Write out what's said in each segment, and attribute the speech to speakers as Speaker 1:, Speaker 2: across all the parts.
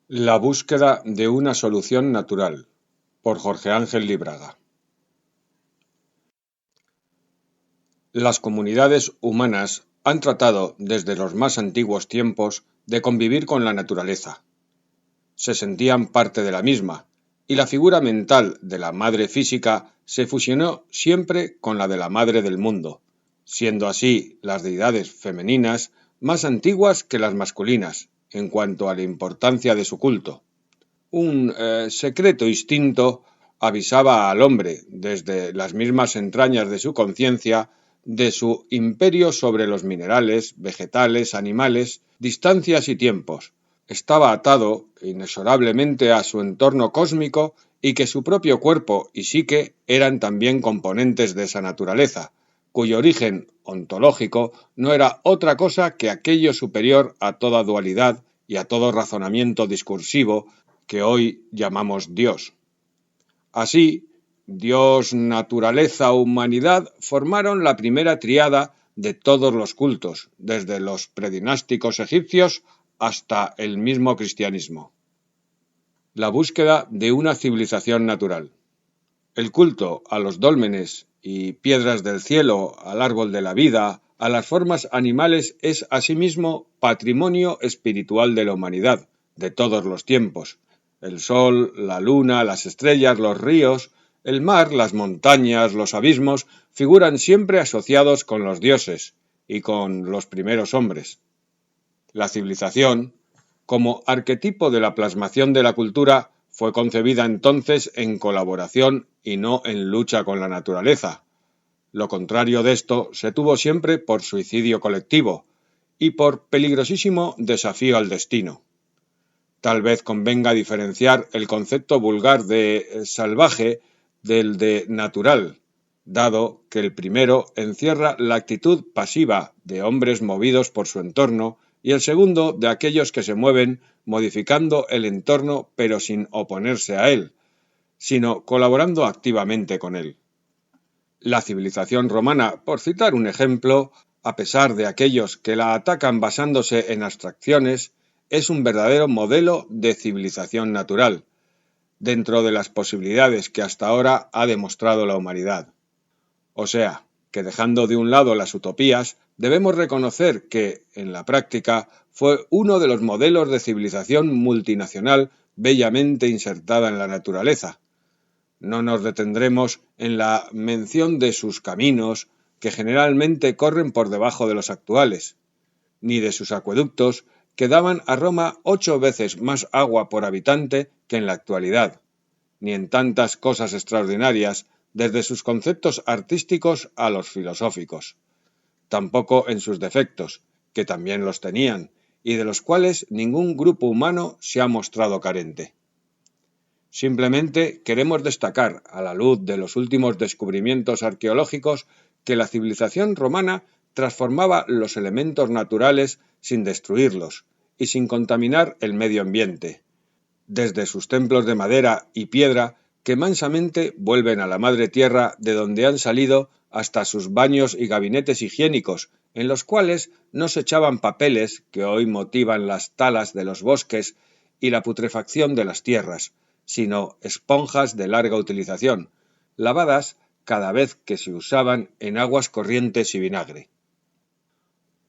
Speaker 1: La búsqueda de una solución natural, por Jorge Ángel Libraga. Las comunidades humanas han tratado desde los más antiguos tiempos de convivir con la naturaleza. Se sentían parte de la misma, y la figura mental de la madre física se fusionó siempre con la de la madre del mundo, siendo así las deidades femeninas más antiguas que las masculinas en cuanto a la importancia de su culto. Un secreto instinto avisaba al hombre, desde las mismas entrañas de su conciencia, de su imperio sobre los minerales, vegetales, animales, distancias y tiempos. Estaba atado inexorablemente a su entorno cósmico y que su propio cuerpo y psique eran también componentes de esa naturaleza, cuyo origen ontológico no era otra cosa que aquello superior a toda dualidad y a todo razonamiento discursivo que hoy llamamos Dios. Así, Dios, naturaleza, humanidad formaron la primera tríada de todos los cultos, desde los predinásticos egipcios hasta el mismo cristianismo. La búsqueda de una civilización natural. El culto a los dólmenes y piedras del cielo, al árbol de la vida, a las formas animales es asimismo patrimonio espiritual de la humanidad, de todos los tiempos. El sol, la luna, las estrellas, los ríos, el mar, las montañas, los abismos, figuran siempre asociados con los dioses y con los primeros hombres. La civilización, como arquetipo de la plasmación de la cultura, fue concebida entonces en colaboración y no en lucha con la naturaleza. Lo contrario de esto se tuvo siempre por suicidio colectivo y por peligrosísimo desafío al destino. Tal vez convenga diferenciar el concepto vulgar de salvaje del de natural, dado que el primero encierra la actitud pasiva de hombres movidos por su entorno y el segundo de aquellos que se mueven modificando el entorno pero sin oponerse a él, sino colaborando activamente con él. La civilización romana, por citar un ejemplo, a pesar de aquellos que la atacan basándose en abstracciones, es un verdadero modelo de civilización natural, dentro de las posibilidades que hasta ahora ha demostrado la humanidad. O sea, que dejando de un lado las utopías, debemos reconocer que, en la práctica, fue uno de los modelos de civilización multinacional bellamente insertada en la naturaleza. No nos detendremos en la mención de sus caminos, que generalmente corren por debajo de los actuales, ni de sus acueductos, que daban a Roma 8 veces más agua por habitante que en la actualidad, ni en tantas cosas extraordinarias, desde sus conceptos artísticos a los filosóficos. Tampoco en sus defectos, que también los tenían, y de los cuales ningún grupo humano se ha mostrado carente. Simplemente queremos destacar, a la luz de los últimos descubrimientos arqueológicos, que la civilización romana transformaba los elementos naturales sin destruirlos y sin contaminar el medio ambiente, desde sus templos de madera y piedra que mansamente vuelven a la madre tierra de donde han salido hasta sus baños y gabinetes higiénicos, en los cuales no se echaban papeles que hoy motivan las talas de los bosques y la putrefacción de las tierras, sino esponjas de larga utilización, lavadas cada vez que se usaban en aguas corrientes y vinagre.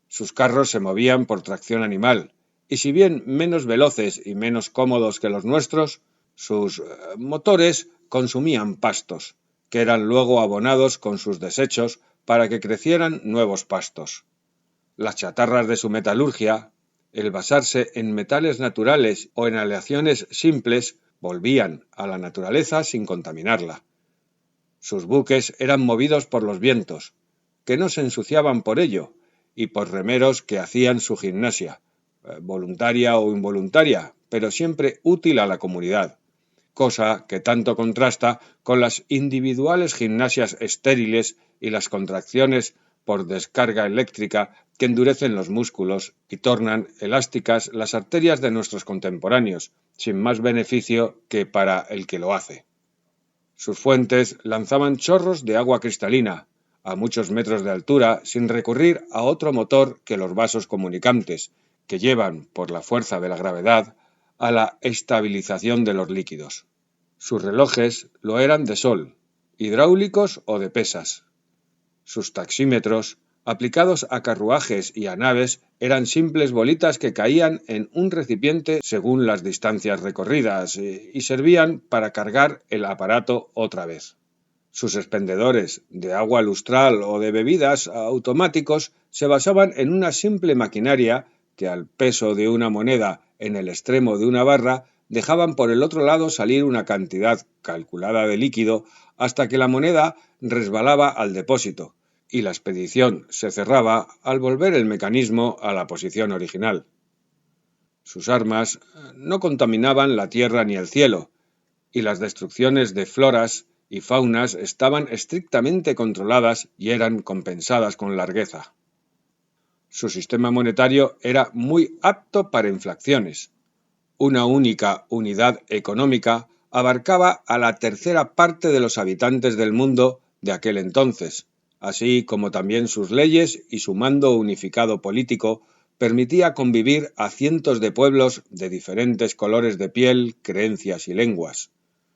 Speaker 1: Sus carros se movían por tracción animal, y si bien menos veloces y menos cómodos que los nuestros, sus motores consumían pastos, que eran luego abonados con sus desechos para que crecieran nuevos pastos. Las chatarras de su metalurgia, el basarse en metales naturales o en aleaciones simples, volvían a la naturaleza sin contaminarla. Sus buques eran movidos por los vientos, que no se ensuciaban por ello, y por remeros que hacían su gimnasia, voluntaria o involuntaria, pero siempre útil a la comunidad, cosa que tanto contrasta con las individuales gimnasias estériles y las contracciones por descarga eléctrica que endurecen los músculos y tornan elásticas las arterias de nuestros contemporáneos, sin más beneficio que para el que lo hace. Sus fuentes lanzaban chorros de agua cristalina, a muchos metros de altura, sin recurrir a otro motor que los vasos comunicantes, que llevan, por la fuerza de la gravedad, a la estabilización de los líquidos. Sus relojes lo eran de sol, hidráulicos o de pesas. Sus taxímetros, aplicados a carruajes y a naves, eran simples bolitas que caían en un recipiente según las distancias recorridas y servían para cargar el aparato otra vez. Sus expendedores de agua lustral o de bebidas automáticos se basaban en una simple maquinaria que al peso de una moneda en el extremo de una barra dejaban por el otro lado salir una cantidad calculada de líquido hasta que la moneda resbalaba al depósito y la expedición se cerraba al volver el mecanismo a la posición original. Sus armas no contaminaban la tierra ni el cielo, y las destrucciones de floras y faunas estaban estrictamente controladas y eran compensadas con largueza. Su sistema monetario era muy apto para inflaciones. Una única unidad económica abarcaba a la tercera parte de los habitantes del mundo de aquel entonces, así como también sus leyes y su mando unificado político permitía convivir a cientos de pueblos de diferentes colores de piel, creencias y lenguas.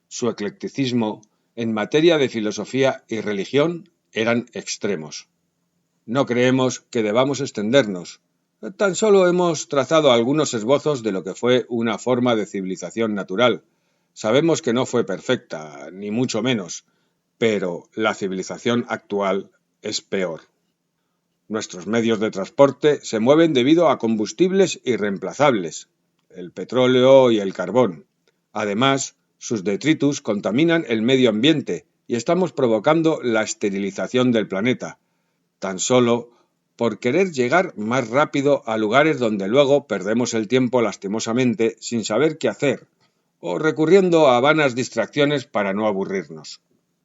Speaker 1: Su eclecticismo en materia de filosofía y religión eran extremos. No creemos que debamos extendernos. Tan solo hemos trazado algunos esbozos de lo que fue una forma de civilización natural. Sabemos que no fue perfecta, ni mucho menos, pero la civilización actual es peor. Nuestros medios de transporte se mueven debido a combustibles irreemplazables, el petróleo y el carbón. Además, sus detritus contaminan el medio ambiente y estamos provocando la esterilización del planeta, tan solo por querer llegar más rápido a lugares donde luego perdemos el tiempo lastimosamente sin saber qué hacer, o recurriendo a vanas distracciones para no aburrirnos.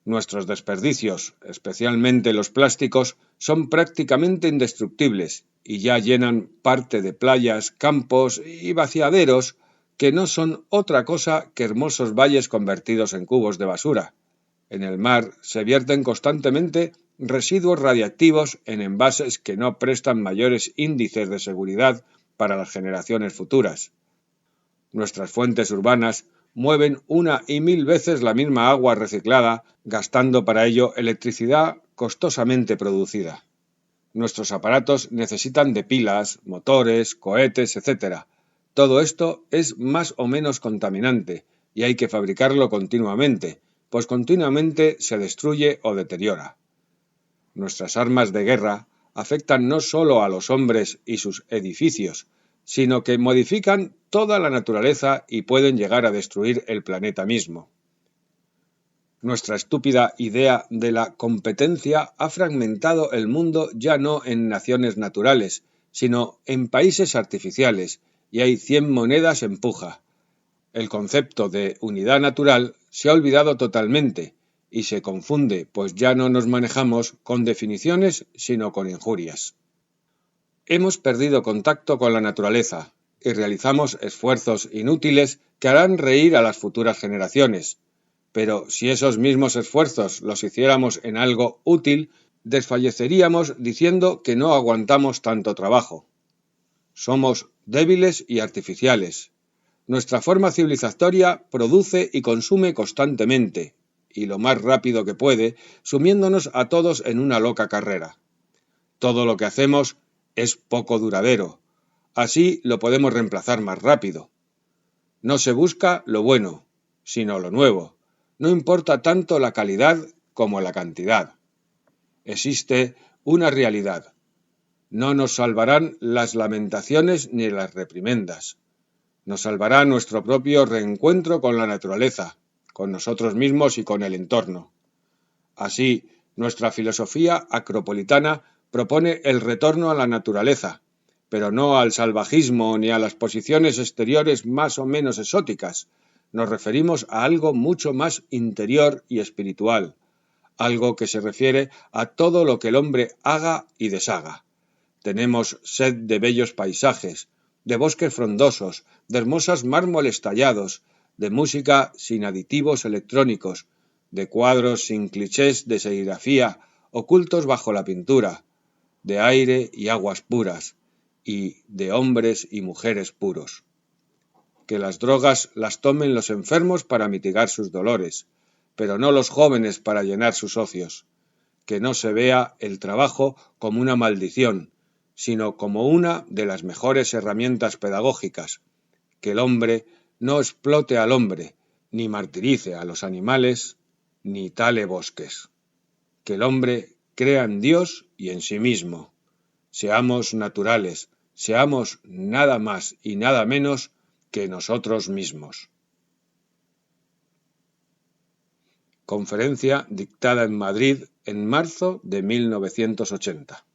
Speaker 1: Nuestros desperdicios, especialmente los plásticos, son prácticamente indestructibles y ya llenan parte de playas, campos y vaciaderos que no son otra cosa que hermosos valles convertidos en cubos de basura. En el mar se vierten constantemente residuos radiactivos en envases que no prestan mayores índices de seguridad para las generaciones futuras. Nuestras fuentes urbanas mueven una y mil veces la misma agua reciclada, gastando para ello electricidad costosamente producida. Nuestros aparatos necesitan de pilas, motores, cohetes, etc. Todo esto es más o menos contaminante y hay que fabricarlo continuamente, pues continuamente se destruye o deteriora. Nuestras armas de guerra afectan no solo a los hombres y sus edificios, sino que modifican toda la naturaleza y pueden llegar a destruir el planeta mismo. Nuestra estúpida idea de la competencia ha fragmentado el mundo ya no en naciones naturales, sino en países artificiales, y hay 100 monedas en puja. El concepto de unidad natural se ha olvidado totalmente y se confunde, pues ya no nos manejamos con definiciones, sino con injurias. Hemos perdido contacto con la naturaleza y realizamos esfuerzos inútiles que harán reír a las futuras generaciones. Pero si esos mismos esfuerzos los hiciéramos en algo útil, desfalleceríamos diciendo que no aguantamos tanto trabajo. Somos débiles y artificiales. Nuestra forma civilizatoria produce y consume constantemente, y lo más rápido que puede, sumiéndonos a todos en una loca carrera. Todo lo que hacemos es poco duradero. Así lo podemos reemplazar más rápido. No se busca lo bueno, sino lo nuevo. No importa tanto la calidad como la cantidad. Existe una realidad. No nos salvarán las lamentaciones ni las reprimendas. Nos salvará nuestro propio reencuentro con la naturaleza, con nosotros mismos y con el entorno. Así, nuestra filosofía acropolitana propone el retorno a la naturaleza, pero no al salvajismo ni a las posiciones exteriores más o menos exóticas. Nos referimos a algo mucho más interior y espiritual, algo que se refiere a todo lo que el hombre haga y deshaga. Tenemos sed de bellos paisajes, de bosques frondosos, de hermosos mármoles tallados, de música sin aditivos electrónicos, de cuadros sin clichés de serigrafía ocultos bajo la pintura, de aire y aguas puras, y de hombres y mujeres puros. que las drogas las tomen los enfermos para mitigar sus dolores, pero no los jóvenes para llenar sus ocios. Que no se vea el trabajo como una maldición, sino como una de las mejores herramientas pedagógicas. Que el hombre no explote al hombre, ni martirice a los animales, ni tale bosques. Que el hombre crea en Dios y en sí mismo. Seamos naturales, seamos nada más y nada menos que nosotros mismos. Conferencia dictada en Madrid en marzo de 1980.